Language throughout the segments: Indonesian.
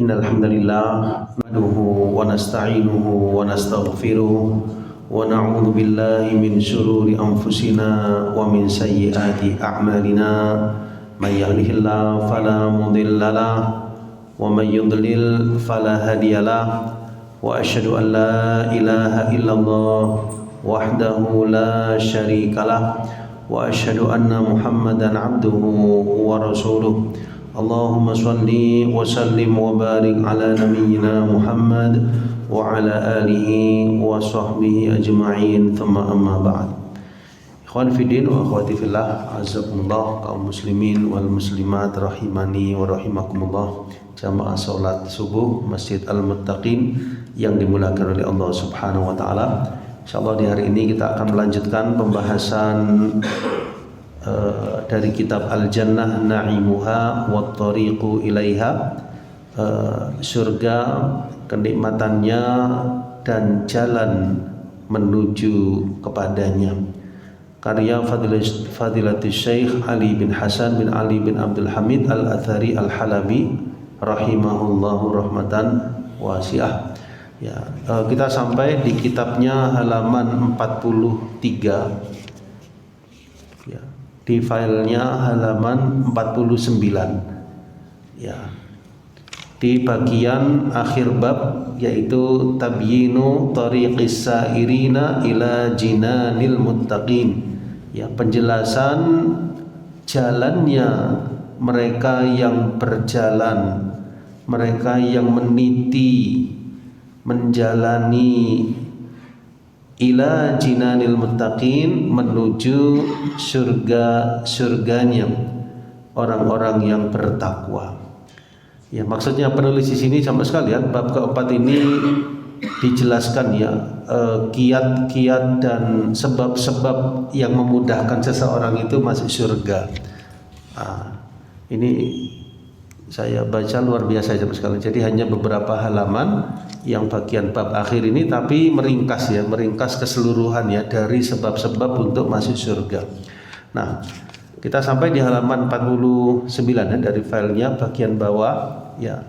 Innal hamdalillah nahmaduhu wa nasta'inuhu wa nastaghfiruh wa na'udzu billahi min shururi anfusina wa min sayyiati a'malina. May yahdihillahu fala mudilla lahu wa may yudlil fala hadiyalah. Wa asyhadu an la ilaha illallah wahdahu la syarikalah wa asyhadu anna Muhammadan abduhu wa rasuluh. Allahumma salli wa sallim wa barik ala nabiyyina Muhammad wa ala alihi wa sahbihi ajma'in, thumma amma ba'd. Ikhwan fiddin wa akhwati fillah, azakumullah, kaum muslimin wal muslimat rahimani wa rahimakumullah. Jamaah salat subuh Masjid Al-Muttaqin yang dimuliakan oleh Allah Subhanahu wa taala. Insyaallah di hari ini kita akan melanjutkan pembahasan dari kitab Al-Jannah Na'imuha wat Tariqu Ilaiha, surga, kenikmatannya dan jalan menuju kepadanya, karya Fadilatul Syekh Ali bin Hasan bin Ali bin Abdul Hamid Al-Athari Al-Halabi rahimahullahu rahmatan wasi'ah. Ya, kita sampai di kitabnya halaman 43. Ya, di filenya halaman 49. Ya. Di bagian akhir bab, yaitu tabyinu tariqis sairina ila jinanil muttaqin. Ya, penjelasan jalannya mereka yang berjalan, mereka yang meniti, menjalani ila jinanil muttaqin, menuju surganya orang-orang yang bertakwa. Ya, maksudnya penulis di sini sama sekalian bab keempat ini dijelaskan ya, kiat-kiat dan sebab-sebab yang memudahkan seseorang itu masuk surga. Ini saya baca luar biasa sama sekali. Jadi hanya beberapa halaman yang bagian bab akhir ini, tapi meringkas ya, meringkas keseluruhan ya dari sebab-sebab untuk masuk surga. Nah, kita sampai di halaman 49 ya, dari filenya bagian bawah ya.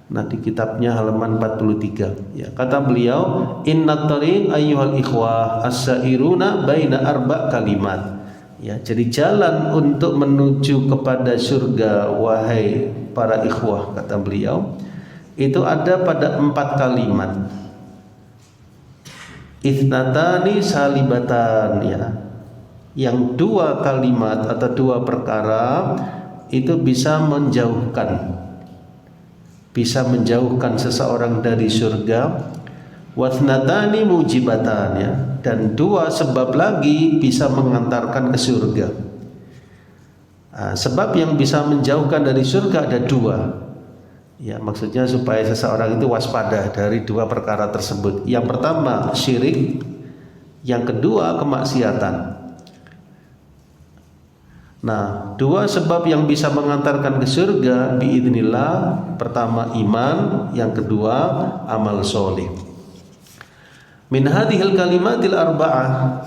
Nah, di kitabnya halaman 43 ya. Kata beliau, innat tariq ayyuhal ikhwah as-sairuna baina arba' kalimat. Ya, jadi jalan untuk menuju kepada surga, wahai para ikhwah, kata beliau, itu ada pada 4 kalimat. Ithnatani salibatan ya. Yang 2 kalimat atau 2 perkara itu bisa menjauhkan seseorang dari surga. Wathnatani mujibatan ya. Dan 2 sebab lagi bisa mengantarkan ke surga. Sebab yang bisa menjauhkan dari surga ada 2. Ya, maksudnya supaya seseorang itu waspada dari 2 perkara tersebut. Yang pertama syirik, yang kedua kemaksiatan. Nah, 2 sebab yang bisa mengantarkan ke surga biidznillah, pertama iman, yang kedua amal soleh. Min hadhil kalimatil arba'ah,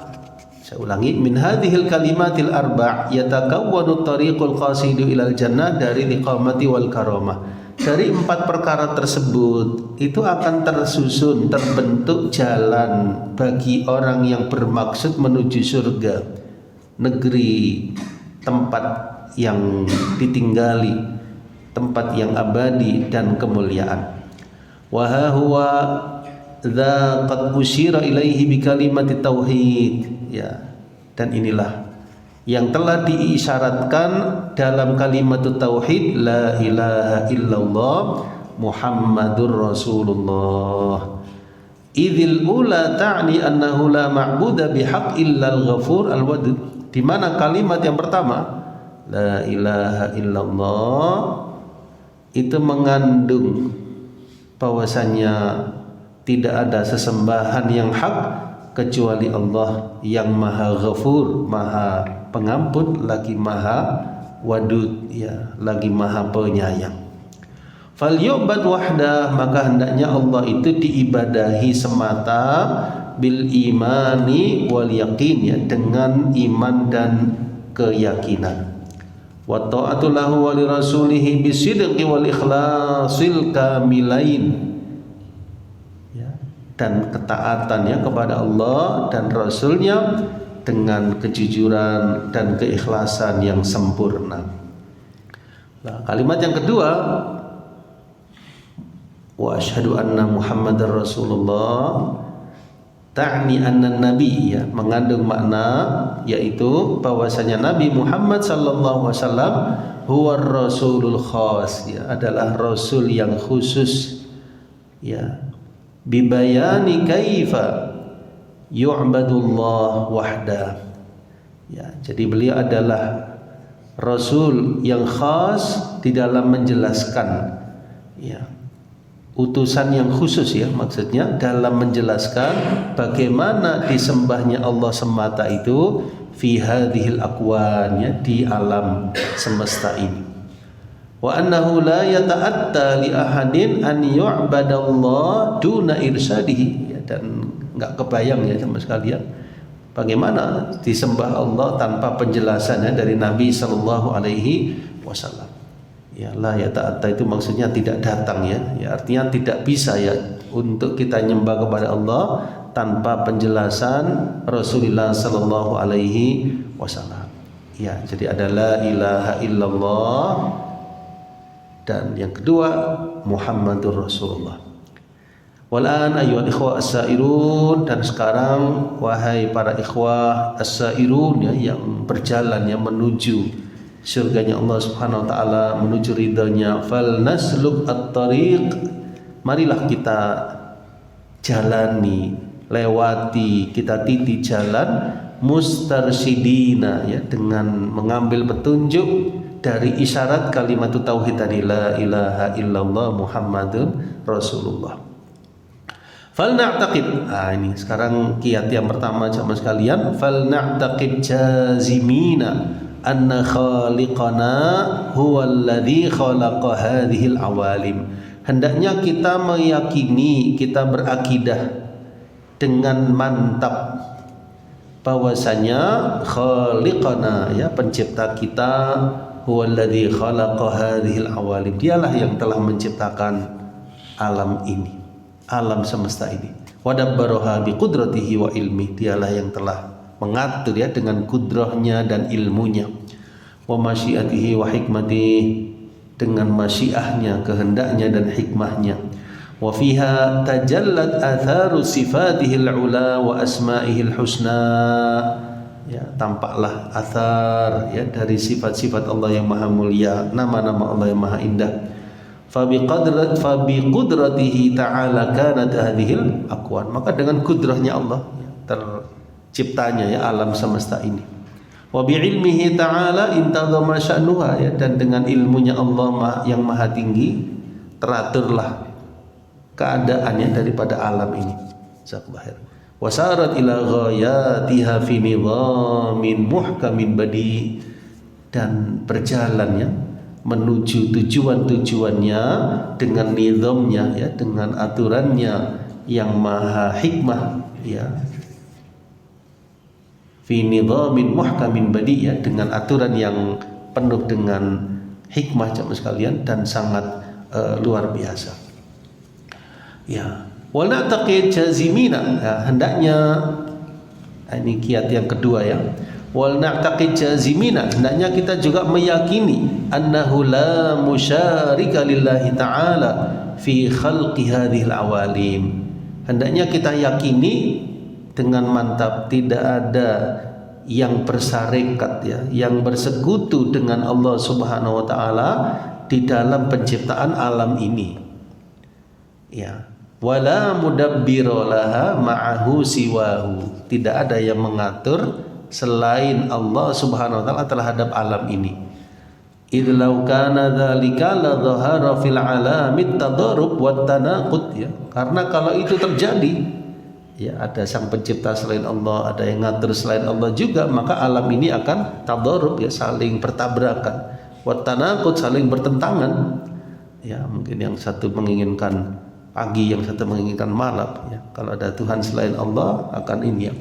saya ulangi, min hadhil kalimatil arba' yatakawwanu tariqul qasidu ilal jannah dari liqamati wal karamah. Dari 4 perkara tersebut itu akan tersusun, terbentuk jalan bagi orang yang bermaksud menuju surga, negeri, tempat yang ditinggali, tempat yang abadi dan kemuliaan. Wa huwa dza qad usyira ilaihi bi kalimati tauhid ya. Dan inilah yang telah diisyaratkan dalam kalimat tauhid, la ilaha illallah Muhammadur Rasulullah. Idzil ula ta'ni annahu la ma'budu bihaq illal ghafur al-wadud. Di mana kalimat yang pertama, la ilaha illallah, itu mengandung bahwasannya tidak ada sesembahan yang hak kecuali Allah yang maha ghafur, maha pengampun, lagi maha wadud ya, lagi maha penyayang. Fal yu'bad wahdah, maka hendaknya Allah itu diibadahi semata bil imani wal yaqin ya, dengan iman dan keyakinan. wa ta'atu lahu wa li rasulihi bisidqi wal ikhlasil kamilain, ya, dan ketaatannya kepada Allah dan Rasulnya dengan kejujuran dan keikhlasan yang sempurna. Nah, kalimat yang kedua, wa asyhadu anna Muhammadar Rasulullah, ta'ni anna nabi, ya, mengandung makna yaitu bahwasanya Nabi Muhammad sallallahu alaihi wasallam huwa rasulul khas, ya, adalah rasul yang khusus, ya, bibayani kaifa yu'badullah wahda, ya, jadi beliau adalah rasul yang khas di dalam menjelaskan, ya, utusan yang khusus, ya, maksudnya dalam menjelaskan bagaimana disembahnya Allah semata itu fi hadhil akwan, ya, di alam semesta ini. Wa annahu la yata'atta li ahadin an yu'badallah duna irsyadihi, ya, dan enggak kebayang, ya, sama sekalian bagaimana disembah Allah tanpa penjelasannya dari Nabi sallallahu alaihi wasallam. Ya, la yata'atta itu maksudnya tidak datang, ya, artinya tidak bisa, ya, untuk kita nyembah kepada Allah tanpa penjelasan Rasulullah sallallahu alaihi wasallam. Ya, jadi ada la ilaha illallah dan yang kedua Muhammadur Rasulullah. Walan ayyuhal ikhwah as-sairun, dan sekarang wahai para ikhwah as-sairun, ya, yang berjalan, yang menuju surganya Allah Subhanahu wa taala, menuju ridhanya, fal nasluk at-tariq, marilah kita jalani, lewati, kita titi jalan mustarsyidina, ya, dengan mengambil petunjuk dari isyarat kalimat tauhid tadi, la ilaha illallah Muhammadun Rasulullah. Fal na'taqid, ini sekarang kiat yang pertama sama sekalian, fal na'taqid jazimina anna khaliqana huwallazi khalaqa hadhil awalim. Hendaknya kita meyakini, kita berakidah dengan mantap bahwasanya khaliqana, ya, pencipta kita, huwallazi khalaqa hadhil awalim, dialah yang telah menciptakan alam ini, alam semesta ini. Wa dabbaraha bi qudratihi wa ilmi, dialah yang telah mengatur, ya, dengan kudrahnya dan ilmunya. Wa masyiatihi wa hikmatihi, dengan masyiahnya, kehendaknya dan hikmahnya. Wa fiha tajallat atharu sifatihil ula wa asma'ihil husna, ya, tampaklah athar, ya, dari sifat-sifat Allah yang maha mulia, nama-nama Allah yang maha indah. Fa bi qudratihi ta'ala kanat hadhil akwan, maka dengan kudrahnya Allah, ya, terciptanya, ya, alam semesta ini. Wa bi ilmihi ta'ala intazama sya'nuha, ya, dan dengan ilmunya Allah yang maha tinggi teraturlah keadaannya daripada alam ini. Jazakallahu. Wasarat ila ghayatiha fi nidhamin muhkamin badi, dan berjalannya menuju tujuan-tujuannya dengan nizamnya, ya, dengan aturannya yang maha hikmah, ya, fi nidhamin muhkamin badi, ya, dengan aturan yang penuh dengan hikmah jamaah sekalian dan sangat luar biasa. Ya, wa na'taqid jazimina, ya, hendaknya, ini kiat yang kedua, ya, wal na'taqid jazimina, hendaknya kita juga meyakini annahu la musyarika lillahi ta'ala fi khalqi hadhil awalim, hendaknya kita yakini dengan mantap tidak ada yang bersarekat, ya, yang bersekutu dengan Allah Subhanahu wa taala di dalam penciptaan alam ini, ya. Wala mudabbira laha ma'ahu siwahu, tidak ada yang mengatur selain Allah Subhanahu wa taala terhadap alam ini. Idz law kana dzalika la dhahara fil alami tadarrub wat tanaqud, ya, karena kalau itu terjadi, ya, ada sang pencipta selain Allah, ada yang ngatur selain Allah juga, maka alam ini akan tadarrub, ya, saling bertabrakan, wat tanaqud, saling bertentangan, ya, mungkin yang satu menginginkan pagi, yang satu menginginkan malam, ya. Kalau ada Tuhan selain Allah akan ini, ya,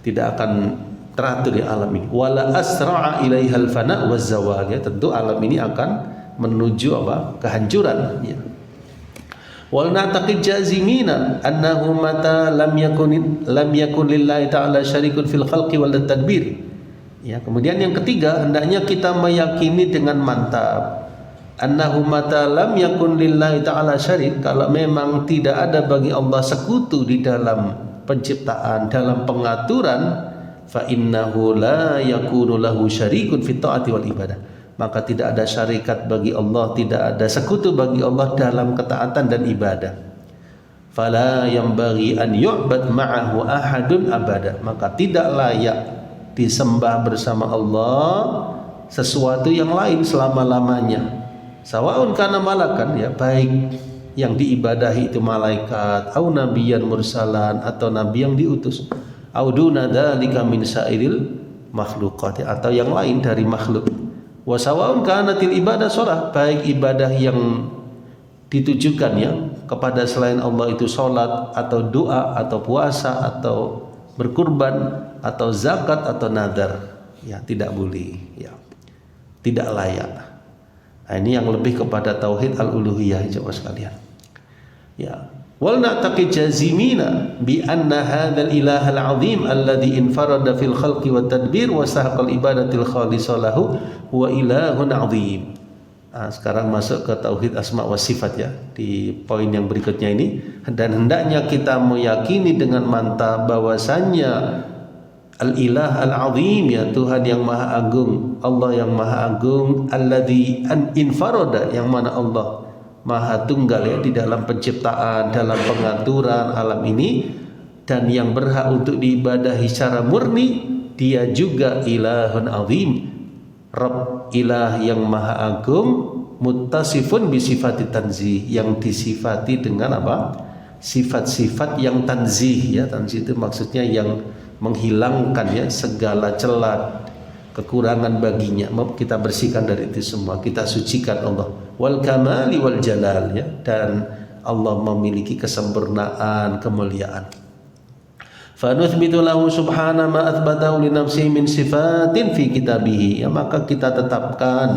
tidak akan teratur di alam ini. Wala asra'a ilaihal fana waz zawal, ya, tentu alam ini akan menuju apa? Kehancuran, ya. Wal na'taqid jazimina annahu mata lam yakun lillahi ta'ala syarikun fil khalqi wal tadbir. Ya, kemudian yang ketiga, hendaknya kita meyakini dengan mantap annahu mata lam yakun lillahi ta'ala syarik, kalau memang tidak ada bagi Allah sekutu di dalam penciptaan, dalam pengaturan, fa innahu la yakunu lahu syarikun fit ta'ati wal ibadah, maka tidak ada syarikat bagi Allah, tidak ada sekutu bagi Allah dalam ketaatan dan ibadah. Fala yanbaghi an yu'bad ma'ahu ahadun abada, maka tidak layak disembah bersama Allah sesuatu yang lain selama-lamanya. Sawa'un kana malakan, ya, baik yang diibadahi itu malaikat, au nabiyan mursalan, atau nabi yang diutus, au duna dzalika min sairil makhluqat, atau yang lain dari makhluk. Wa sawa'un kanatil ibadah shalah, baik ibadah yang ditujukan, ya, kepada selain Allah itu salat atau doa atau puasa atau berkurban atau zakat atau nadar, ya, tidak boleh, ya, tidak layak. Nah, ini yang lebih kepada tauhid al-uluhiyah, jemaah sekalian. Ya, wal na'taqid jazimina bi anna hadzal ilaha al-'azim alladhi infarada fil khalqi wat tadbir wa sahaqal ibadatil khalisah lahu wa ilahun 'azim. Nah, sekarang masuk ke tauhid asma wa sifat, ya, di poin yang berikutnya ini. Dan hendaknya kita meyakini dengan mantap bahwasannya al-ilah al-'azim, ya, Tuhan yang maha agung, Allah yang maha agung, alladzi infarada, yang mana Allah maha tunggal, ya, di dalam penciptaan, dalam pengaturan alam ini, dan yang berhak untuk diibadahi secara murni. Dia juga ilahun azim, Rabb, ilah yang maha agung, muttasifun bisifati tanzih, yang disifati dengan apa? Sifat-sifat yang tanzih, ya. Tanzih itu maksudnya yang menghilangkan, ya, segala celah, kekurangan baginya. Kita bersihkan dari itu semua, kita sucikan Allah. Wal kamali wal jalal, ya, dan Allah memiliki kesempurnaan, kemuliaan. Fa nuthbitu lahu subhana ma athbatahu li nafsihi min sifatin fi kitabih, ya, maka kita tetapkan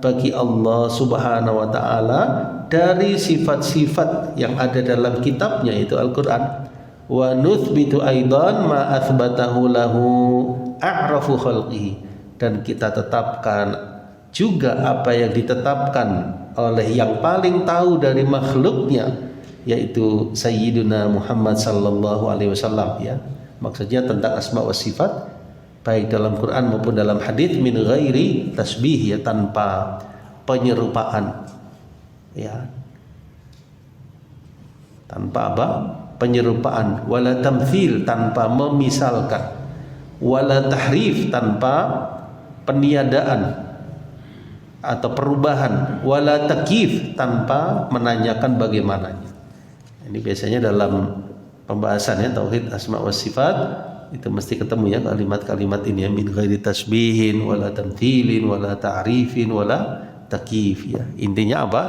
bagi Allah subhanahu wa ta'ala dari sifat-sifat yang ada dalam kitabnya, itu Al-Quran. Wa nuthbitu aidan ma athbatahu lahu a'rafu khalqihi, dan kita tetapkan juga apa yang ditetapkan oleh yang paling tahu dari makhluknya, yaitu Sayyiduna Muhammad sallallahu alaihi wasallam, ya. Maksudnya tentang asma wa sifat baik dalam Quran maupun dalam hadis, min ghairi tasbih, ya, tanpa penyerupaan, ya, tanpa apa? Penyerupaan, wala tamthil, tanpa memisalkan, wala tahrif, tanpa peniadaan atau perubahan, wala takyif, tanpa menanyakan bagaimananya. Ini biasanya dalam pembahasannya tauhid asma wa sifat itu mesti ketemu, ya, kalimat-kalimat ini, ya, min ghairi tasbihin wala tamthilin wala ta'rifin wala takyif, ya. Intinya apa?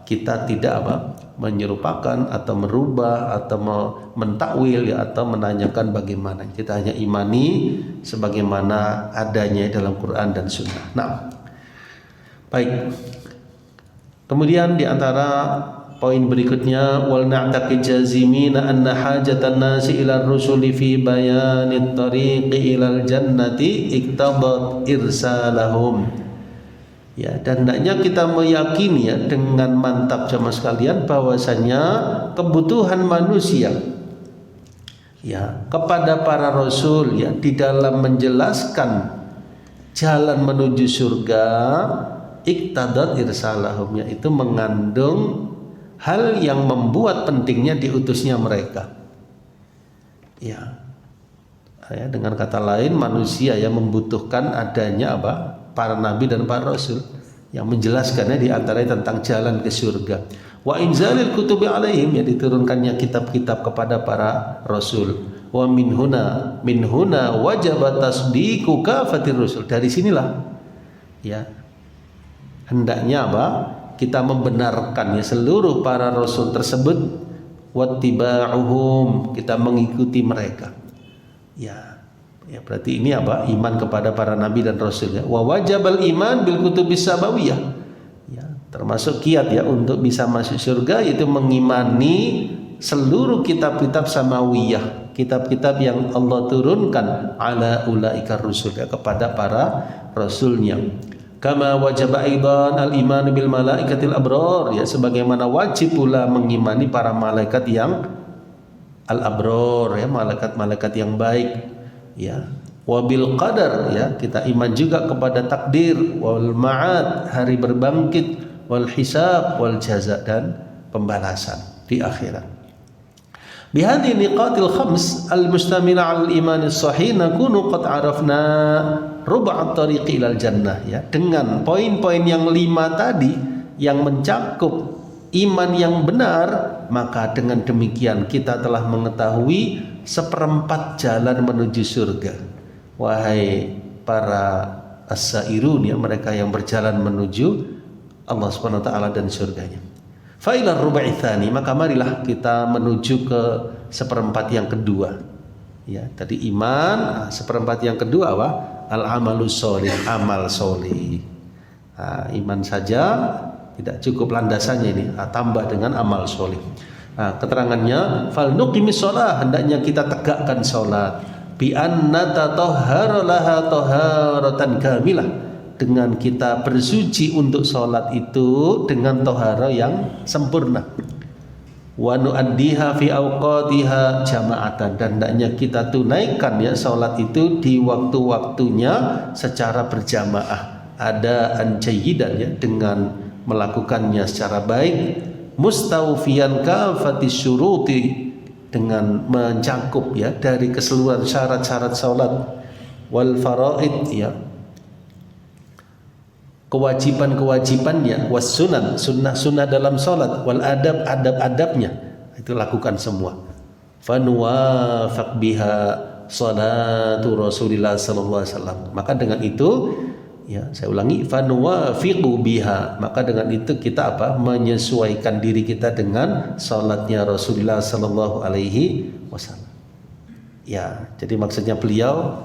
Kita tidak apa? Menyerupakan atau merubah atau mentakwil, ya, atau menanyakan bagaimana. Kita hanya imani sebagaimana adanya dalam Quran dan Sunnah. Nah, baik. Kemudian di antara poin berikutnya, wal na'taqid jazimina anna hajatan nasi ila rusuli fi bayanit tariqi ilal jannati iktabat irsalahum. Ya, dan hendaknya kita meyakini, ya, dengan mantap jamaah sekalian bahwasanya kebutuhan manusia, ya, kepada para rasul, ya, di dalam menjelaskan jalan menuju surga, iktadat irsalahum, yaitu mengandung hal yang membuat pentingnya diutusnya mereka, ya. Ya, dengan kata lain, manusia yang membutuhkan adanya apa? Para nabi dan para rasul yang menjelaskannya, di antaranya tentang jalan ke surga. Wa inzalil kutubi alaihim, ya, diturunkannya kitab-kitab kepada para rasul. Wa min huna wajabat tasdiqu kafatir rusul. Dari sinilah, ya, hendaknya apa? Kita membenarkan, ya, seluruh para rasul tersebut, wattiba'uhum, kita mengikuti mereka, ya. Ya, berarti ini apa? Iman kepada para nabi dan rasul ya. Wa wajibal iman bil kutubis samawiyah. Ya, termasuk kiat ya untuk bisa masuk surga yaitu mengimani seluruh kitab-kitab samawiyah, kitab-kitab yang Allah turunkan ala ulaika rusul ya, kepada para rasulnya. Kama wajaba aidan al iman bil malaikatil abrar ya, sebagaimana wajib pula mengimani para malaikat yang al abrar ya, malaikat-malaikat yang baik. Ya, wabil qadar ya, kita iman juga kepada takdir, wal ma'ad, hari berbangkit, wal hisab, wal jaza, dan pembalasan di akhirat. Bihadhi niqatil khams al mustamila al iman sahih nakunu qad arafna rub'at tariqi ilal jannah ya, dengan poin-poin yang 5 tadi yang mencakup iman yang benar, maka dengan demikian kita telah mengetahui seperempat jalan menuju surga. Wahai para as-sairun ya, mereka yang berjalan menuju Allah Subhanahu wa taala dan surganya. Fa ila rubai tsani, maka marilah kita menuju ke seperempat yang kedua. Ya, tadi iman, seperempat yang kedua apa? Al amalus sholih, amal solih. Nah, iman saja tidak cukup landasannya ini, tambah dengan amal solih. Nah, keterangannya fal nuqimis shalah, hendaknya kita tegakkan salat bi anna tatahhara laha taharatan kamilah, dengan kita bersuci untuk salat itu dengan taharah yang sempurna. Wa nuaddiha fi awqatiha jama'atan, dan hendaknya kita tunaikan ya salat itu di waktu-waktunya secara berjamaah, adaan jayyidan ya, dengan melakukannya secara baik, mustawfiyan kafatis syuruti, dengan mencakup ya dari keseluruhan syarat-syarat salat, wal faraid ya, kewajiban-kewajibannya, was sunan, sunnah-sunnah dalam salat, wal adab, adab-adabnya, itu lakukan semua. Fanuwafaq biha salatu Rasulillah sallallahu alaihi wasallam, maka dengan itu ya, saya ulangi, fanuwafiqu biha, maka dengan itu kita apa? Menyesuaikan diri kita dengan salatnya Rasulullah sallallahu alaihi wasallam. Ya, jadi maksudnya beliau,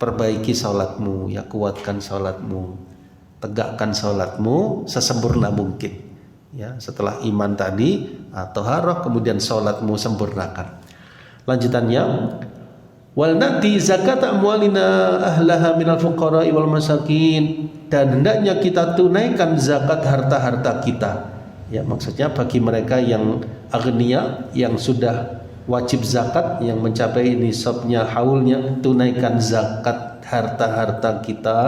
perbaiki salatmu, ya, kuatkan salatmu, tegakkan salatmu sesempurna mungkin. Ya, setelah iman tadi atau taharah, kemudian salatmu sempurnakan. Lanjutannya, wal nati zakat amwalina ahlaha minal fuqara'i wal masakin, dan hendaknya kita tunaikan zakat harta-harta kita. Ya, maksudnya bagi mereka yang agniya, yang sudah wajib zakat, yang mencapai nisabnya, haulnya, tunaikan zakat harta-harta kita,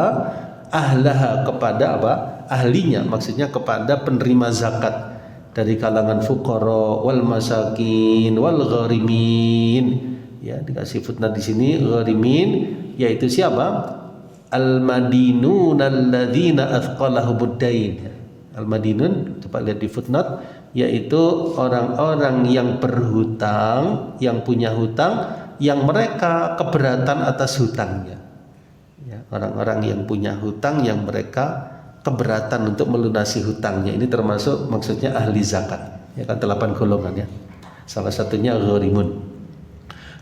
ahlaha, kepada apa? Ahlinya, maksudnya kepada penerima zakat dari kalangan fuqara wal masakin wal gharimin. Ya, dikasih footnote di sini, gharimin yaitu siapa? Al-madinun alladzina athqalahumud dain. Al-madinun, coba lihat di footnote, yaitu orang-orang yang berhutang, yang punya hutang, yang mereka keberatan atas hutangnya. Ya, orang-orang yang punya hutang yang mereka keberatan untuk melunasi hutangnya. Ini termasuk maksudnya ahli zakat. Ya kan, 8 golongan ya. Salah satunya gharimun.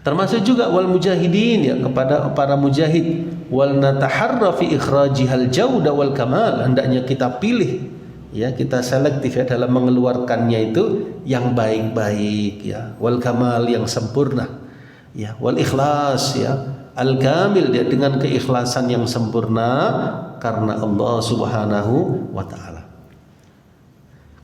Termasuk juga wal mujahidin ya, kepada para mujahid, wal nataharra fi ikhrajihal jauda wal kamal, hendaknya kita pilih ya, kita selektif ya dalam mengeluarkannya itu yang baik-baik ya, wal kamal, yang sempurna ya, wal ikhlas ya, al kamil ya, dengan keikhlasan yang sempurna karena Allah Subhanahu wa taala.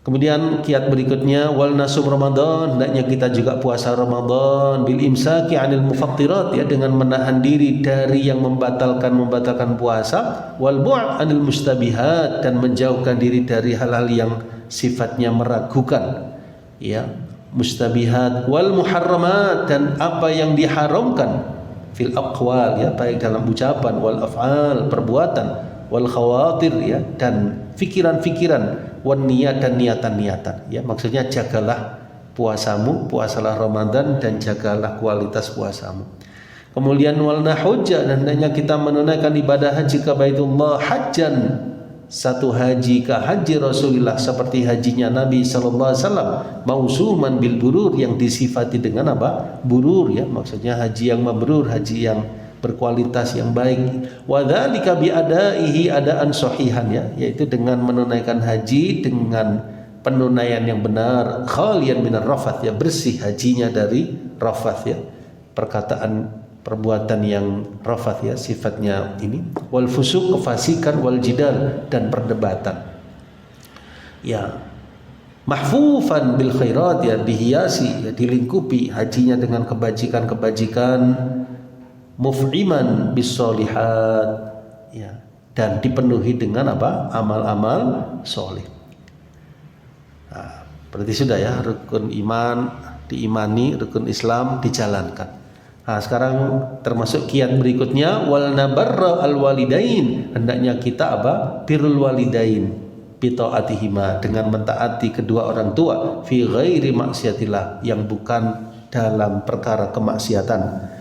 Kemudian kiat berikutnya, wal nasum Ramadan, hendaknya kita juga puasa Ramadan bil imsaki 'anil mufattirat ya, dengan menahan diri dari yang membatalkan puasa, wal bu'd 'anil mustabihat, dan menjauhkan diri dari hal-hal yang sifatnya meragukan ya, mustabihat, wal muharramat, dan apa yang diharamkan, fil aqwal ya, baik dalam ucapan, wal af'al, perbuatan, wal khawatir ya, dan fikiran-fikiran, wan niat, dan niatan-niatan ya, maksudnya jagalah puasamu, puasalah Ramadan, dan jagalah kualitas puasamu. Kemudian wal nahujja, dan hendaknya kita menunaikan ibadah haji ke Baitullah hajjan, satu haji ke haji Rasulullah seperti hajinya Nabi sallallahu alaihi wasallam, mausuman bil burur, yang disifati dengan apa? Burur ya, maksudnya haji yang mabrur, haji yang berkualitas yang baik. Wa dzalika bi adaihi adaan sahihan, ya, yaitu dengan menunaikan haji dengan penunaian yang benar, khalian minar rafath, ya, bersih hajinya dari rafath, ya, perkataan perbuatan yang rafath, ya, sifatnya ini, wal fusuq, kefasikan, wal jidal, dan perdebatan, ya, mahfufan bil khairat, ya, dihiasi, ya, dilingkupi hajinya dengan kebajikan-kebajikan, muf'iman bis solihat, ya, dan dipenuhi dengan apa? Amal-amal soleh. Nah, berarti sudah, ya, rukun iman diimani, rukun Islam dijalankan. Nah, sekarang termasuk kiat berikutnya, wal nabarra al walidain, hendaknya kita apa? Birrul walidain bitaatihima, dengan mentaati kedua orang tua, fi ghairi maksiatillah, yang bukan dalam perkara kemaksiatan.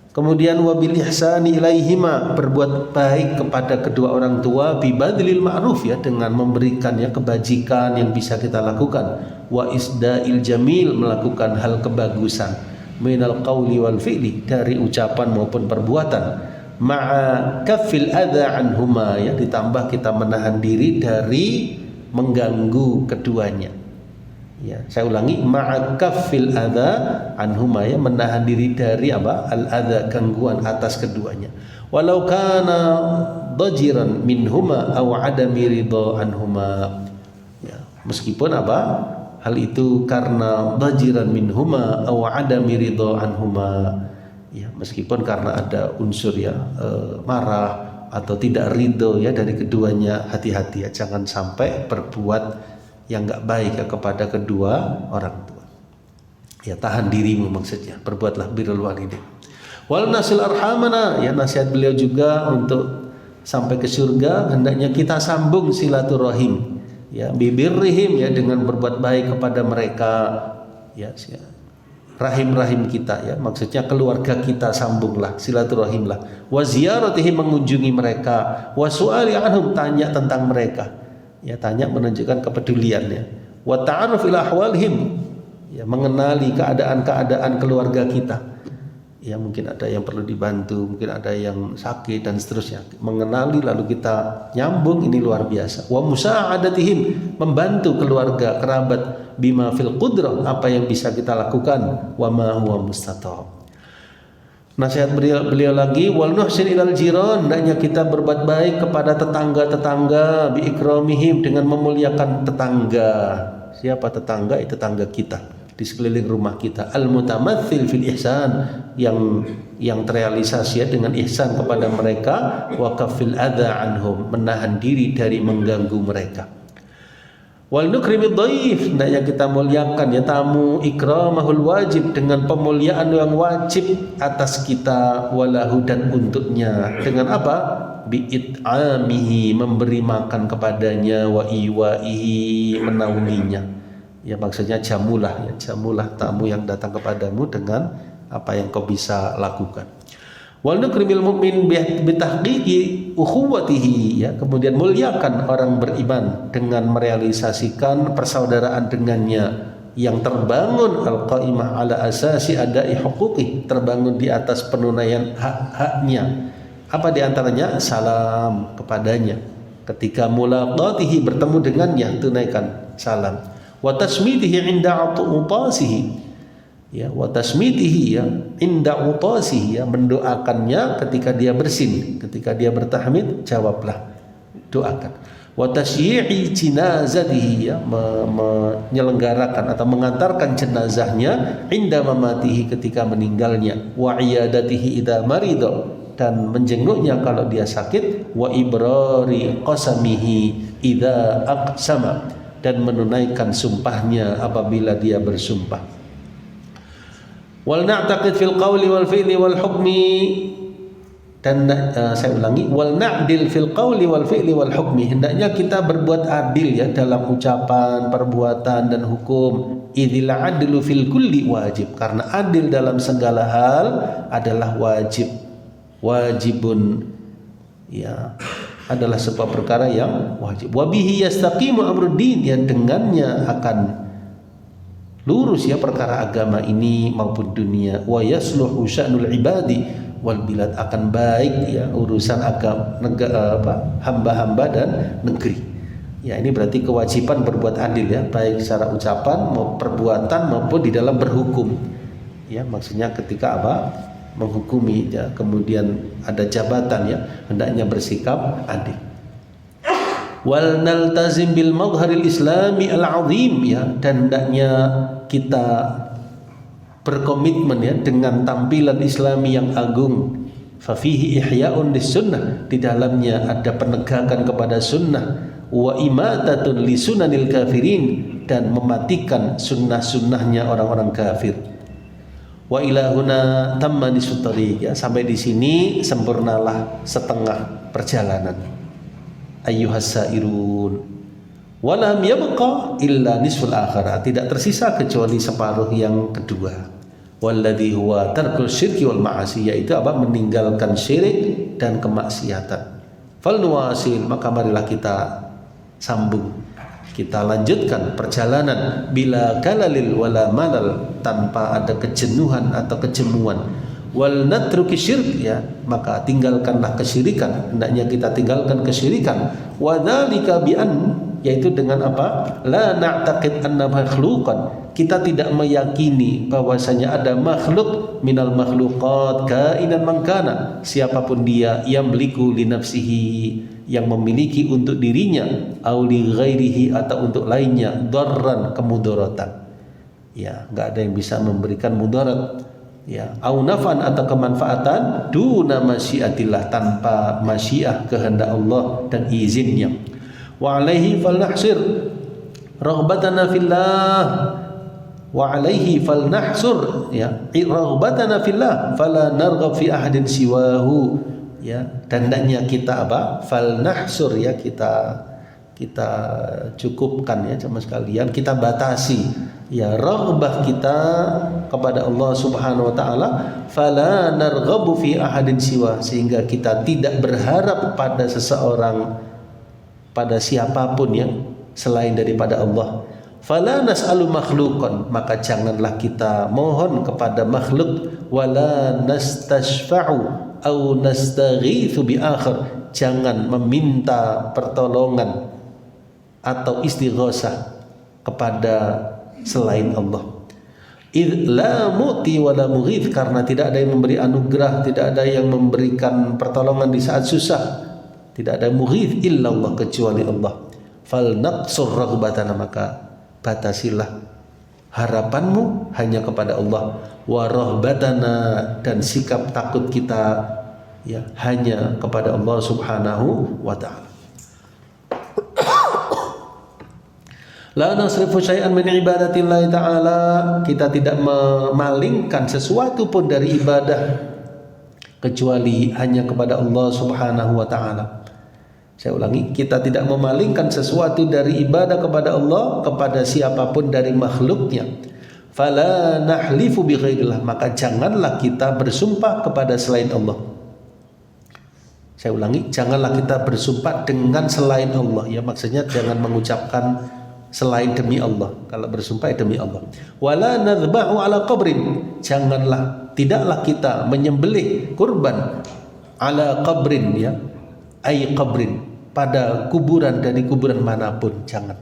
Kemudian wabil ihsani ilaihima, berbuat baik kepada kedua orang tua, bi badlil ma'ruf, ya, dengan memberikannya kebajikan yang bisa kita lakukan, wa isda'il jamil, melakukan hal kebagusan, minal qawli wal fi'li, dari ucapan maupun perbuatan, ma'a kaffil adza anhuma, ya, ditambah kita menahan diri dari mengganggu keduanya. Ya, saya ulangi, ma'akaffil adza anhuma, ya, menahan diri dari apa? Al-adza, gangguan atas keduanya. Walau kana dajiran minhuma aw adami ridha anhuma, ya, meskipun apa? Hal itu karena dajiran minhuma aw adami ridha anhuma, ya, meskipun karena ada unsur, ya, marah atau tidak ridho, ya, dari keduanya. Hati-hati, ya, jangan sampai berbuat yang enggak baik, ya, kepada kedua orang tua. Ya, tahan dirimu maksudnya, berbuatlah birrul walidain. Wal nasil arhamana, ya, nasihat beliau juga untuk sampai ke surga hendaknya kita sambung silaturahim, ya, bibirrihim, ya, dengan berbuat baik kepada mereka, ya, rahim-rahim kita, ya, maksudnya keluarga kita sambunglah, silaturahimlah. Wa ziyaratihim, mengunjungi mereka, wa su'ali anhum, tanya tentang mereka, ya, tanya menunjukkan kepeduliannya, wa ta'aruf ila ahwalihim, ya, mengenali keadaan-keadaan keluarga kita, ya, mungkin ada yang perlu dibantu, mungkin ada yang sakit dan seterusnya, mengenali lalu kita nyambung, ini luar biasa. Wa musa'adatihim, membantu keluarga kerabat, bima fil qudrah, apa yang bisa kita lakukan, wa ma huwa mustata'. Nasihat beliau lagi, wal nuhsin ilal jiran, hendaknya kita berbuat baik kepada tetangga-tetangga, bi ikramihim, dengan memuliakan tetangga. Siapa tetangga? Itu tetangga kita di sekeliling rumah kita. Al mutamatsil fil ihsan, yang terrealisasi, ya, dengan ihsan kepada mereka, wa kafil adza anhum, menahan diri dari mengganggu mereka. Wal nukrimid dhaif, hendaknya kita muliakan, ya, tamu, ikramahul wajib, dengan pemuliaan yang wajib atas kita, walahu, dan untuknya, dengan apa? Bi'it'amihi, memberi makan kepadanya, wa iwaihi, menaunginya, ya, maksudnya jamulah, ya, jamulah tamu yang datang kepadamu dengan apa yang kau bisa lakukan. Wal nukrimil mu'min bitahqiqi ukhuwatihi, ya, kemudian muliakan orang beriman dengan merealisasikan persaudaraan dengannya yang terbangun al-qaimah ala asasi adai huquqi, terbangun di atas penunaian hak-haknya. Apa diantaranya? Salam kepadanya ketika mulaqatihi, bertemu dengannya, tunaikan salam. Wa tasmidihi inda utasihi, ya, wa tasmitihi, ya, inda utasihi, ya, mendoakannya ketika dia bersin, ketika dia bertahmid, jawablah, doakan. Wa tasyi'i jinazatihi, ya, menyelenggarakan atau mengantarkan jenazahnya, inda mamatihi, ketika meninggalnya, wa iyadatihi idza marida, dan menjenguknya kalau dia sakit, wa ibrari qasamihi idza aqsama, dan menunaikan sumpahnya apabila dia bersumpah. Wal na'taqid fil qawli wal fi'li wal hukmi, dan saya ulangi, wal na'dil fil qawli wal fi'li wal hukmi, hendaknya kita berbuat adil, ya, dalam ucapan, perbuatan, dan hukum. Idzil adlu fil kulli wajib, karena adil dalam segala hal adalah wajib, wajibun, ya, adalah sebuah perkara yang wajib. Wa bihi yastaqimu amruddin, yang dengannya akan lurus, ya, perkara agama ini maupun dunia. Wa yasluhu sya'nul ibadi wal bilad, akan baik ya urusan agama hamba-hamba dan negeri. Ya, ini berarti kewajiban berbuat adil ya, baik secara ucapan maupun perbuatan maupun di dalam berhukum. Ya, maksudnya ketika menghukumi ya, kemudian ada jabatan ya, hendaknya bersikap adil. Wal naltazim bil madharil islami al-azim ya, dan hendaknya kita berkomitmen ya dengan tampilan Islami yang agung. Fa fihi ihya'un lis-sunnah, di dalamnya ada penegakan kepada sunnah, wa imatatun li sunanil kafirin, dan mematikan sunnah-sunnahnya orang-orang kafir. Wa ilahuna tamma nisfut tariq ya, sampai di sini sempurnalah setengah perjalanan. Ayyuhas sairun walam yabqa illa nisful akhirah, tidak tersisa kecuali separuh yang kedua. Walladzi huwa tarkul syirki wal ma'asi, yaitu meninggalkan syirik dan kemaksiatan. Fal nuwasil, maka marilah kita sambung, kita lanjutkan perjalanan bila kalalil wala malal, tanpa ada kejenuhan atau kejemuan. Wal natruki syirk ya, maka tinggalkanlah kesyirikan, hendaknya kita tinggalkan kesyirikan. Wa dzalika bi an, yaitu dengan apa? La na'taqid anna makhluqan, kita tidak meyakini bahwasanya ada makhluk minal makhluqat kainan mangkana, siapapun dia, yang memiliku li nafsihi, yang memiliki untuk dirinya, au li ghairihi, atau untuk lainnya, darran, kemudaratan. Ya, enggak ada yang bisa memberikan mudarat. Ya, au nafan, atau kemanfaatan, duna masyiatillah, tanpa masyiah kehendak Allah dan izinnya. Wa alaihi falnahsir raghbatana fillah, wa alaihi falnahsur ya raghbatana fillah fala narghab fi ahadin siwahu ya, dan hendaknya kita falnahsur ya, kita cukupkan ya sama sekalian, kita batasi ya raghbah kita kepada Allah Subhanahu wa taala, fala narghabu fi ahadin siwa, sehingga kita tidak berharap pada seseorang, pada siapapun yang selain daripada Allah. Fala nas'alu makhluqan, maka janganlah kita mohon kepada makhluk. Wala nastashfa'u au nastaghitsu bi akhar, jangan meminta pertolongan atau istighosah kepada selain Allah. Idz la mu'ti wala mughith, karena tidak ada yang memberi anugerah, tidak ada yang memberikan pertolongan di saat susah. Tidak ada mughith illallah, kecuali Allah. Fal naqsur raghbatana, maka batasilah harapanmu hanya kepada Allah. Wa rahbatana, dan sikap takut kita ya hanya kepada Allah Subhanahu wa ta'ala. La nasrifu syai'an min ibadatillahi ta'ala, kita tidak memalingkan sesuatu pun dari ibadah kecuali hanya kepada Allah Subhanahu wa ta'ala. Saya ulangi, kita tidak memalingkan sesuatu dari ibadah kepada Allah kepada siapapun dari makhluknya. Fala nahlifu bi ghairillah, maka janganlah kita bersumpah kepada selain Allah. Saya ulangi, janganlah kita bersumpah dengan selain Allah. Ya, maksudnya jangan mengucapkan selain demi Allah. Kalau bersumpah demi Allah. Wala nadhbahu ala qabrin, tidaklah kita menyembelih kurban ala qabrin ya, ay qabrin, pada kuburan dari kuburan manapun, jangan.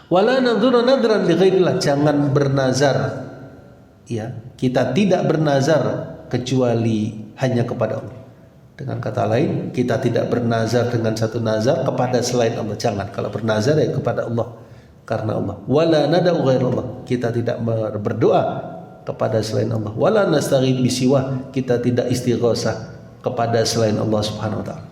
Wala nadhura nadran li ghairillah, jangan bernazar ya, kita tidak bernazar kecuali hanya kepada Allah. Dengan kata lain, kita tidak bernazar dengan satu nazar kepada selain Allah, jangan. Kalau bernazar ya kepada Allah, karena Allah. Wala nad'u ghairallah, kita tidak berdoa kepada selain Allah. Wala nastaghith bisiwah, kita tidak istighosah kepada selain Allah Subhanahu wa taala.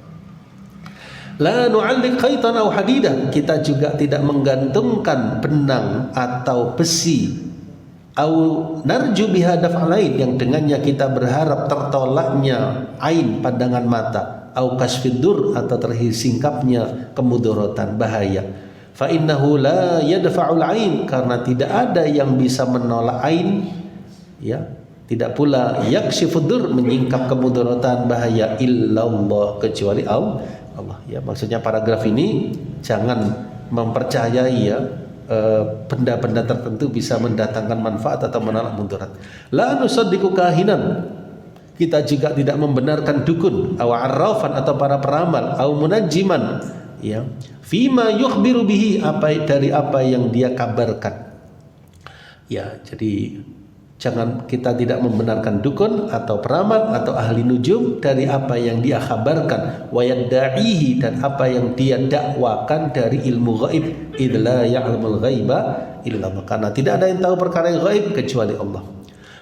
La nu'alliq khaitan aw hadidan, kita juga tidak menggantungkan benang atau besi, au narju bihadaf alain, yang dengannya kita berharap tertolaknya ain, pandangan mata, au kasfidur, atau terhisingkapnya kemudaratan, bahaya. Fa innahu la yadfa'ul ain, karena tidak ada yang bisa menolak ain ya, tidak pula yakshifudur, menyingkap kemudaratan, bahaya, illallah, kecuali Allah ya. Maksudnya paragraf ini jangan mempercayai ya benda-benda tertentu bisa mendatangkan manfaat atau menolak mudarat. La nusaddiqu kahinan, Kita juga tidak membenarkan dukun, aw arrafan atau para peramal, aw munajjiman, ya, fima yukhbiru bihi, dari apa yang dia kabarkan. Ya, jadi jangan kita tidak membenarkan dukun atau peramal atau ahli nujum dari apa yang dia kabarkan, wa yadda'ihi, dan apa yang dia dakwakan dari ilmu gaib. Idza ya'lamul ghaiba illa Allah, karena tidak ada yang tahu perkara yang gaib kecuali Allah.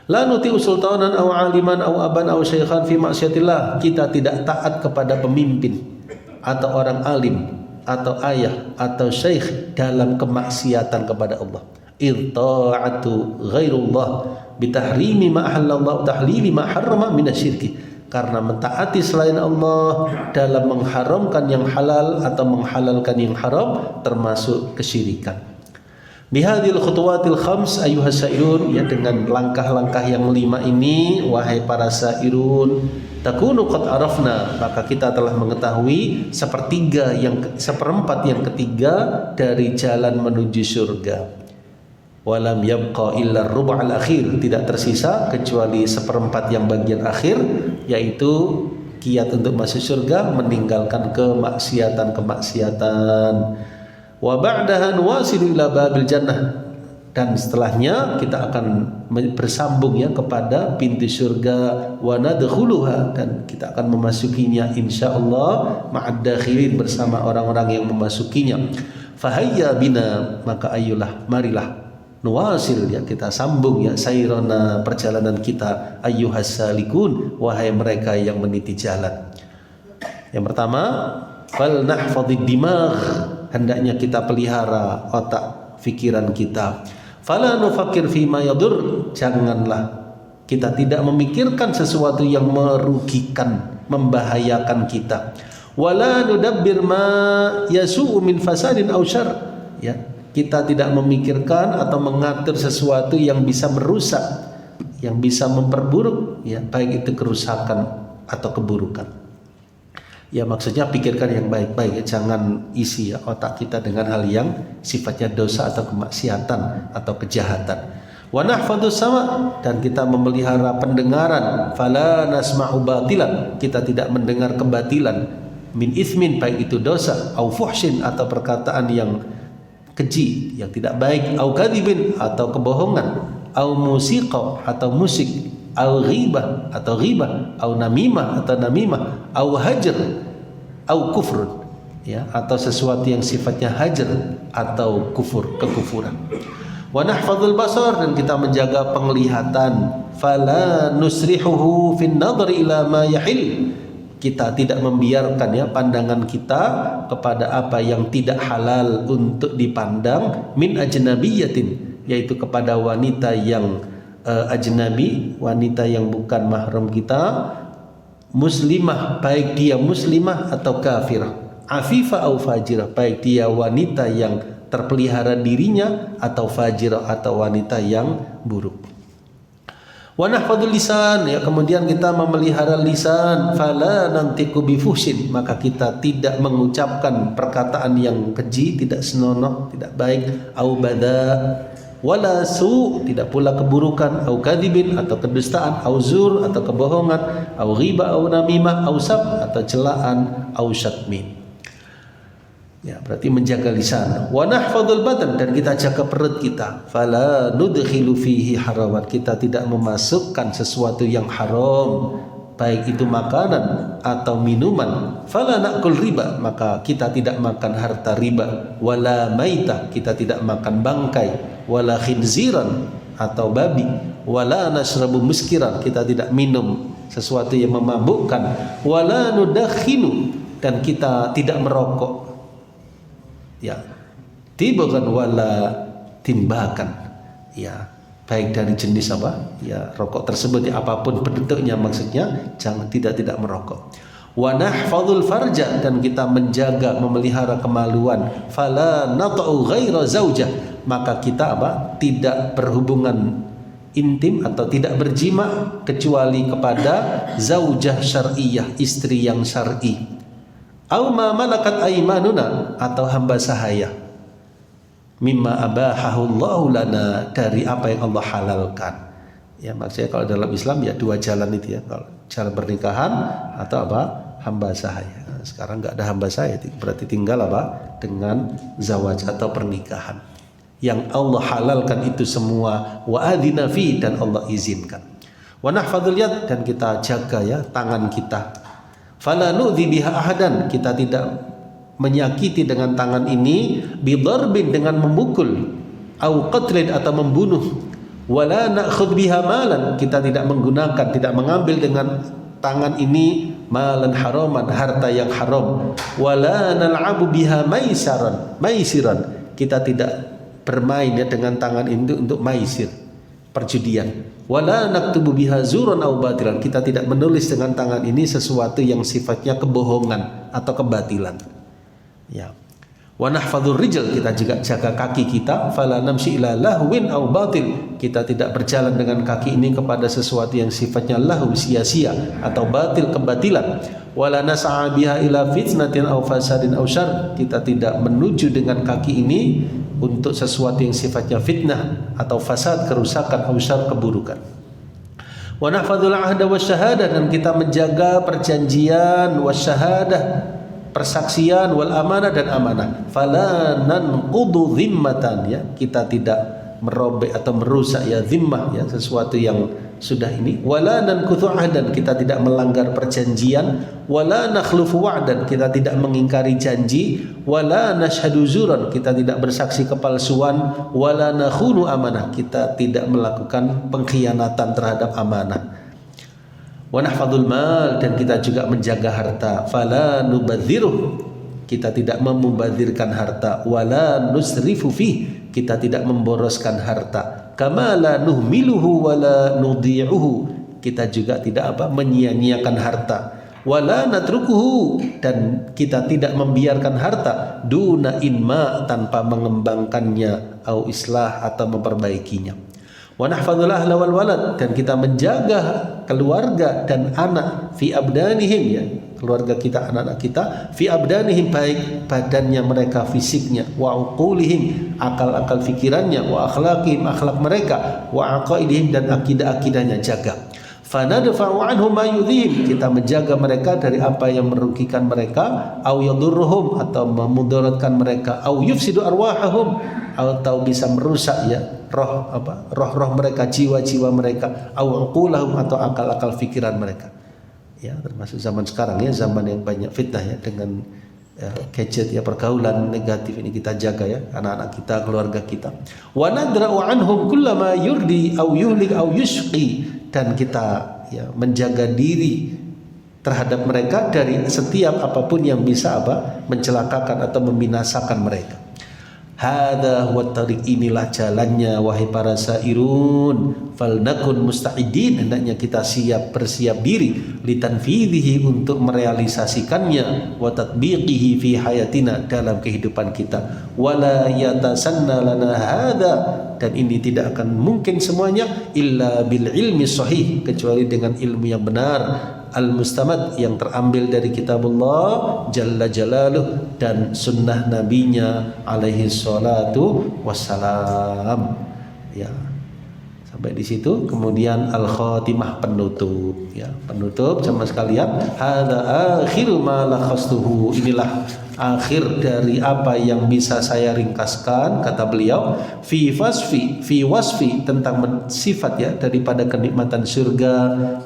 La nuti'u sultanan aw aliman aw aban aw syaikhan fi ma'siyatillah. Kita tidak taat kepada pemimpin atau orang alim atau ayah atau syekh dalam kemaksiatan kepada Allah. Ta'atu ghairullah bitahrimi ma ahallallah tahlili ma harrama minasyirki. Karena mentaati selain Allah dalam mengharamkan yang halal atau menghalalkan yang haram, termasuk kesyirikan. Bihadil khutuwatil khams ayyuhas sairun, ya, dengan langkah-langkah yang 5 ini wahai para sairun, takunu qad arafna, maka kita telah mengetahui seperempat yang ketiga dari jalan menuju surga. Walam yabqa illa rub'al akhir, tidak tersisa kecuali seperempat yang bagian akhir, yaitu kiat untuk masuk surga, meninggalkan kemaksiatan. Wa ba'daha nuwasilu ila babil jannah, dan setelahnya kita akan bersambung, ya, kepada pintu surga. Wa nadkhuluha, dan kita akan memasukinya insyaallah ma'ad dakhilin, bersama orang-orang yang memasukinya. Fahayya bina, maka ayolah, marilah, nuwasil, ya, kita sambung, ya, sairana, perjalanan kita, ayyuhas salikun, wahai mereka yang meniti jalan. Yang pertama, fal nahfadhid dimagh, hendaknya kita pelihara otak pikiran kita. Fala nufakkir fima yadur, janganlah kita tidak memikirkan sesuatu yang merugikan, membahayakan kita. Wala nudabbir ma yasu'u min fasadin aw syarr, ya, kita tidak memikirkan atau mengatur sesuatu yang bisa merusak, yang bisa memperburuk, ya, baik itu kerusakan atau keburukan. Ya, maksudnya pikirkan yang baik-baik, ya, jangan isi, ya, otak kita dengan hal yang sifatnya dosa atau kemaksiatan atau kejahatan. Wa nahfadus sama, dan kita memelihara pendengaran. Fala nasma'u batilan, kita tidak mendengar kebatilan. Min itsmin, baik itu dosa, au fuhshin, atau perkataan yang keji, yang tidak baik, au kadzibin, atau kebohongan, au musiqa, atau musik, au ghibah, atau ghibah, au namimah, atau namimah, au hajar, au kufrun, ya, atau sesuatu yang sifatnya hajar atau kekufuran. Wa nahfadzul basar, dan kita menjaga penglihatan. Fala nusrihuhu fin nadhri ila ma yahil, kita tidak membiarkan, ya, pandangan kita kepada apa yang tidak halal untuk dipandang. Min ajnabiyatin, yaitu kepada wanita yang ajnabi, wanita yang bukan mahram kita. Muslimah, baik dia muslimah atau kafirah. Afifah au fajirah, baik dia wanita yang terpelihara dirinya atau fajirah, atau wanita yang buruk. Wa nahfadzul lisan, ya, kemudian kita memelihara lisan. Fala nantiqu bifuhsin, maka kita tidak mengucapkan perkataan yang keji, tidak senonoh, tidak baik. Au badha, wala su, tidak pula keburukan. Au kadzibin, atau kedustaan. Au zur, atau kebohongan. Au ghibah, au namimah, au sab, atau celaan. Au syatmin, ya, berarti menjaga lisan. Wa nahfadzul badan, dan kita jaga perut kita. Fala nudkhilu fihi harawat, kita tidak memasukkan sesuatu yang haram, baik itu makanan atau minuman. Fala na'kul riba, maka kita tidak makan harta riba. Wala maita, kita tidak makan bangkai. Wala khinziran, atau babi. Wala nashrabu muskiran, kita tidak minum sesuatu yang memabukkan. Wala nudakhinu, dan kita tidak merokok, ya, tibakan wala timbakan, ya, baik dari jenis apa, ya, rokok tersebut, ya, apapun bentuknya, maksudnya jangan tidak merokok. Wa nahfadzul farja, dan kita menjaga, memelihara kemaluan. Fala nata'u ghaira zaujah, maka kita apa, tidak berhubungan intim atau tidak berjima kecuali kepada zaujah syar'iyah, istri yang syar'i. Au ma malakat aymanuna, atau hamba sahaya. Mimma abahahu Allahu lana, dari apa yang Allah halalkan. Ya, maksudnya kalau dalam Islam, ya, 2 jalan itu, ya. Kalau calon pernikahan atau apa? Hamba sahaya. Sekarang nggak ada hamba sahaya, berarti tinggal apa? Dengan zawaj atau pernikahan. Yang Allah halalkan itu semua, wa adzina fi, dan Allah izinkan. Wa nahfadzul yad, dan kita jaga ya tangan kita. Fala nu'dzi biha ahadan, kita tidak menyakiti dengan tangan ini, bidarbin, dengan memukul, au qatlin, atau membunuh. Wala na'khudh biha malan, kita tidak menggunakan, tidak mengambil dengan tangan ini malan haraman, harta yang haram. Wala nal'abu biha maisiran, kita tidak bermain ya dengan tangan ini untuk maisir, perjudian. Wala naktubu biha zuran au batilan, kita tidak menulis dengan tangan ini sesuatu yang sifatnya kebohongan atau kebatilan. Ya. Wa nahfadzur rijal, kita juga jaga kaki kita. Fala namshi ila lahwin au batil, kita tidak berjalan dengan kaki ini kepada sesuatu yang sifatnya lahu, sia-sia, atau batil, kebatilan. Wala nas'a biha ila fitnatin au fasadin au syarr, kita tidak menuju dengan kaki ini untuk sesuatu yang sifatnya fitnah atau fasad, kerusakan, au syarr, keburukan. Wa nahfadzul ahda wasyahadah, dan kita menjaga perjanjian, wasyahadah, persaksian, wal amanah, dan amanah. Fala nanqudu zimmatan, ya, kita tidak merobek atau merusak ya zimmah, ya, sesuatu yang sudah ini. Wala nanqudhu ahdan, kita tidak melanggar perjanjian. Wala nakhlufu wa'dan, kita tidak mengingkari janji. Wala nashhadu zuran, kita tidak bersaksi kepalsuan. Wala nakhunu amanah, kita tidak melakukan pengkhianatan terhadap amanah. Wa nahfadzul mal, dan kita juga menjaga harta. Fala nubadziruh, kita tidak memubadzirkan harta. Wala nusrifu fih, kita tidak memboroskan harta. Kama la nuhmiluhu wala nudhi'uhu, kita juga tidak apa? Menyia-nyiakan harta. Wala natrukuhu, dan kita tidak membiarkan harta. Duna inma, tanpa mengembangkannya, au islah, atau memperbaikinya. Wa nahfadzul ahla wal walad, dan kita menjaga keluarga dan anak, fi abdanihim, ya, keluarga kita, anak-anak kita, fi abdanihim, baik badannya mereka, fisiknya, wa uqulihim, akal-akal fikirannya, wa akhlaqihim, akhlak mereka, wa aqaidihim, dan akidah-akidahnya, jaga. Fanadfa'u anhum ma yudhim, kita menjaga mereka dari apa yang merugikan mereka, au yadurruhum, atau memudaratkan mereka, au yufsidu arwahahum, atau bisa merusak ya roh mereka, jiwa-jiwa mereka, au uqulahum, atau akal-akal fikiran mereka. Ya, termasuk zaman sekarang ya, zaman yang banyak fitnah ya, dengan gadget ya, pergaulan negatif ini kita jaga ya, anak-anak kita, keluarga kita. Wa nadra'u anhum kullama yurdi au yuhlik au yushqi, dan kita ya menjaga diri terhadap mereka dari setiap apapun yang bisa apa? Mencelakakan atau membinasakan mereka. Hadza huwa tariq, inilah jalannya wahai para sairun. Falnakun musta'idin, hendaknya kita bersiap diri, litanfidhihi, untuk merealisasikannya, wa tatbiqihi fi hayatina, dalam kehidupan kita. Wala yatasanna lana hadza, dan ini tidak akan mungkin semuanya illa bil ilmi sahih, kecuali dengan ilmu yang benar, al-mustamad, yang terambil dari kitabullah jalla jalaluh dan sunnah nabinya alaihi salatu wassalam. Ya, sampai di situ. Kemudian al-khatimah, penutup ya, penutup sama sekalian. Hadza akhiru ma lakhastuhu, inilah akhir dari apa yang bisa saya ringkaskan, kata beliau, fi wasfi, tentang sifat ya daripada kenikmatan surga,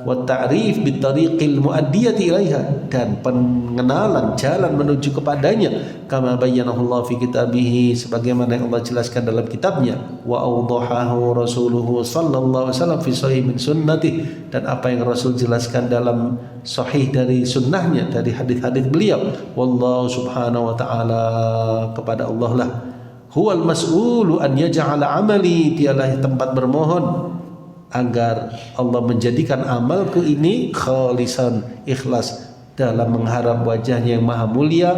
wa ta'rif bit tariqil muaddiyati ilaiha, dan pengenalan jalan menuju kepadanya, kama bayyanahu Allah fi kitabih, sebagaimana yang Allah jelaskan dalam kitabnya, wa awdahahu rasuluhu sallallahu alaihi wasallam fi sahih min sunnatih, dan apa yang Rasul jelaskan dalam sahih dari sunnahnya, dari hadis-hadis beliau. Wallahu subhanahu wa ta'ala, kepada Allah lah, huwal mas'ulu an yaj'ala amali, dialah tempat bermohon agar Allah menjadikan amalku ini khalisan, ikhlas, dalam mengharap wajahnya yang maha mulia,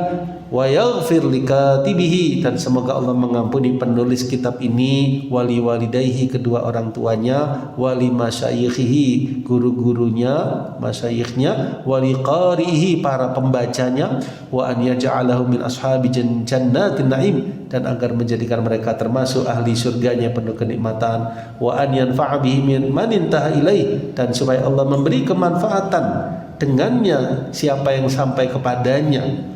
wa yaghfir likatibihi, dan semoga Allah mengampuni penulis kitab ini, wali walidayhi, kedua orang tuanya, wali masyayikhihi, guru-gurunya, masyayikhnya, wali qarihi, para pembacanya, wa an yaj'alahu min ashabi jannatin na'im, dan agar menjadikan mereka termasuk ahli surganya penuh kenikmatan, wa an yanfa'a bihi min man intaha ilaih, dan supaya Allah memberi kemanfaatan dengannya siapa yang sampai kepadanya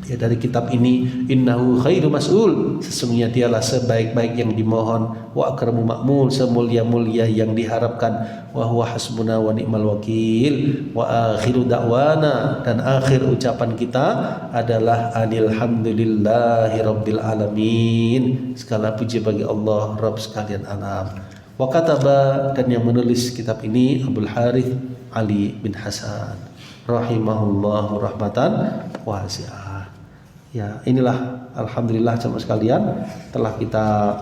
ya dari kitab ini. Innahu khairu mas'ul, sesungguhnya dialah sebaik-baik yang dimohon, wa akramu ma'mul, semulia-mulia yang diharapkan, wa huwa hasbuna wa ni'mal wakil, wa akhiru da'wana, dan akhir ucapan kita adalah alhamdulillahi rabbil alamin, segala puji bagi Allah Rabb sekalian alam. Wa kataba, dan yang menulis kitab ini Abdul Harith Ali bin Hasan rahimahullahu rahmatan wasi'ah. Ya, inilah alhamdulillah jemaah sekalian telah kita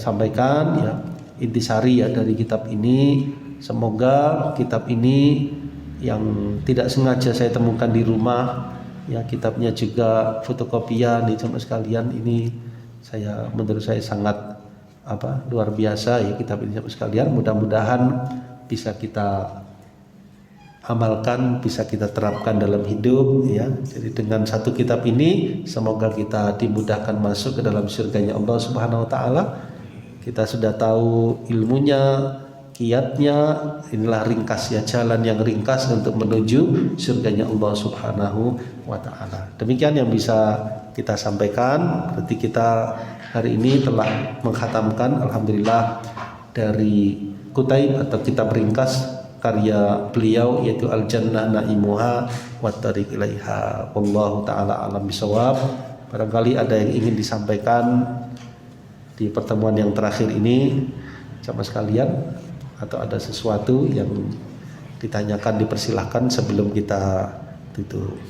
sampaikan ya intisari ya dari kitab ini. Semoga kitab ini yang tidak sengaja saya temukan di rumah ya, kitabnya juga fotokopian nih jemaah sekalian, ini menurut saya sangat luar biasa ya kitab ini jemaah sekalian. Mudah-mudahan bisa kita amalkan, bisa kita terapkan dalam hidup ya. Jadi dengan satu kitab ini semoga kita dimudahkan masuk ke dalam surganya Allah Subhanahu wa taala. Kita sudah tahu ilmunya, kiatnya, inilah ringkas ya, jalan yang ringkas untuk menuju surganya Allah Subhanahu wa taala. Demikian yang bisa kita sampaikan. Berarti kita hari ini telah mengkhatamkan alhamdulillah dari Kutaib atau kitab ringkas karya beliau yaitu Al-Jannah Na'imuha wa Tariq Ilaiha. Wallahu taala alam bisawab. Barangkali ada yang ingin disampaikan di pertemuan yang terakhir ini sama sekalian, atau ada sesuatu yang ditanyakan, dipersilahkan sebelum kita tutup.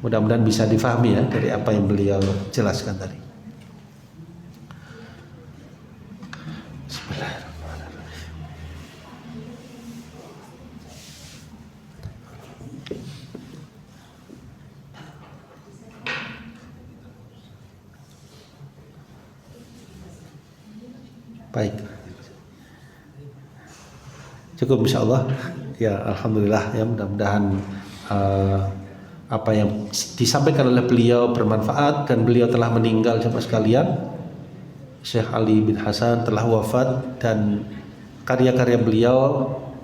Mudah-mudahan bisa difahami ya dari apa yang beliau jelaskan tadi. Baik, cukup insyaallah ya. Alhamdulillah ya, mudah-mudahan apa yang disampaikan oleh beliau bermanfaat, dan beliau telah meninggal jemaah sekalian. Syekh Ali bin Hasan telah wafat, dan karya-karya beliau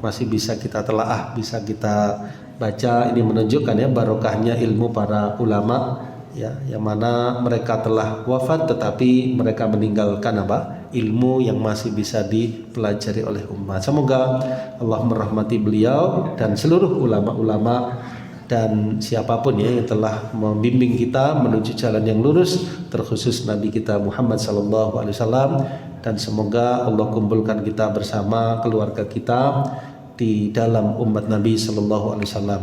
masih bisa kita telaah, bisa kita baca. Ini menunjukkan ya barokahnya ilmu para ulama ya, yang mana mereka telah wafat tetapi mereka meninggalkan ilmu yang masih bisa dipelajari oleh umat. Semoga Allah merahmati beliau dan seluruh ulama-ulama dan siapapun ya yang telah membimbing kita menuju jalan yang lurus, terkhusus Nabi kita Muhammad SAW. Dan semoga Allah kumpulkan kita bersama keluarga kita di dalam umat Nabi SAW.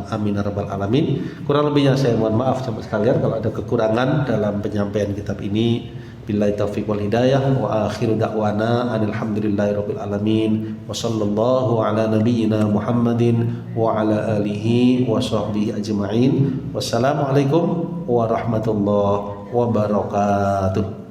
Amin ya rabbal alamin. Kurang lebihnya saya mohon maaf sama sekalian kalau ada kekurangan dalam penyampaian kitab ini. Billahi taufiq wal hidayah, wa akhiru da'wana alhamdulillahi rabbil alamin, wa sallallahu ala nabiyyina Muhammadin wa ala alihi wa sahbihi ajma'in. Wassalamualaikum warahmatullahi wabarakatuh.